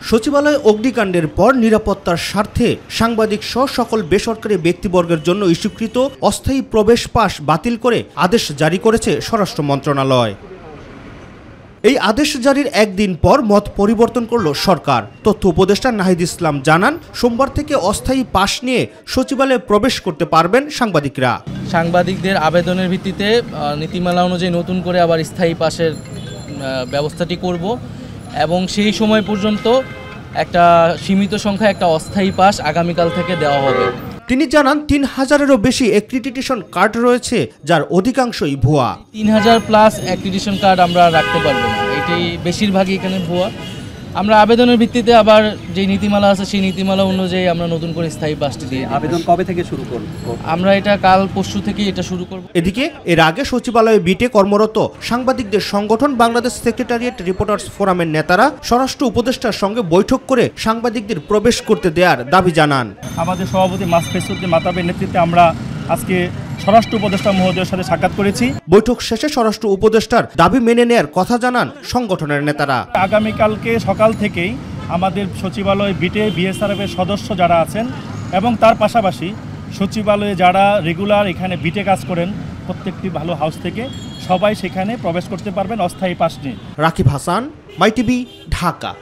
সচিবালয় অগ্নিকাণ্ডের পর নিরাপত্তার স্বার্থে সাংবাদিক সহ সকল বেসরকারি ব্যক্তিবর্গের জন্য ইস্যুকৃত অস্থায়ী প্রবেশ পাস বাতিল করে আদেশ জারি করেছে স্বরাষ্ট্র মন্ত্রণালয়। এই আদেশ জারির একদিন পর মত পরিবর্তন করল সরকার। তথ্য উপদেষ্টা নাহিদ ইসলাম জানান, সোমবার থেকে অস্থায়ী পাস নিয়ে সচিবালয়ে প্রবেশ করতে পারবেন সাংবাদিকরা। সাংবাদিকদের আবেদনের ভিত্তিতে নীতিমালা অনুযায়ী নতুন করে আবার স্থায়ী পাসের ব্যবস্থাটি করব এবং সেই সময় পর্যন্ত একটা সীমিত সংখ্যা একটা অস্থায়ী পাস আগামীকাল থেকে দেওয়া হবে। তিনি জানান ৩,০০০-এরও বেশি অ্যাক্রিডিটেশন কার্ড রয়েছে, যার অধিকাংশই ভুয়া। ৩,০০০ প্লাস অ্যাক্রিডিটেশন কার্ড আমরা রাখতে পারবো না, এটি বেশিরভাগই এখানে ভুয়া। আমরা আবেদনের ভিত্তিতে আবার যে নীতিমালা আছে সেই নীতিমালা অনুযায়ী আমরা নতুন করে স্থায়ী পাসটি দিয়ে আবেদন কবে থেকে শুরু করব? আমরা এটা কাল পরশু থেকে এটা শুরু করব। এদিকে এর আগে সচিবালয়ে বিটে কর্মরত সাংবাদিকদের সংগঠন বাংলাদেশ সেক্রেটারিয়েট রিপোর্টার্স ফোরামের নেতারা স্বরাষ্ট্র উপদেষ্টার সঙ্গে বৈঠক করে সাংবাদিকদের প্রবেশ করতে দেওয়ার দাবি জানান। আমাদের সভাপতি মাসফেসুদ্দিন মাতাবের নেতৃত্বে আমরা আজকে স্বরাষ্ট্র উপদেষ্টা মহোদয়ের সাথে সাক্ষাৎ করেছি। বৈঠক শেষে স্বরাষ্ট্র উপদেষ্টার দাবি মেনে নেয়ার কথা জানান সংগঠনের নেতারা। আগামীকালকে সকাল থেকেই আমাদের সচিবালয় বিটে বিএসআরএফের সদস্য যারা আছেন এবং তার পাশাপাশি সচিবালয়ে যারা রেগুলার এখানে বিটে কাজ করেন প্রত্যেকটি ভালো হাউস থেকে সবাই সেখানে প্রবেশ করতে পারবেন অস্থায়ী পাস নিয়ে। রাকিব হাসান, মাই টিভি, ঢাকা।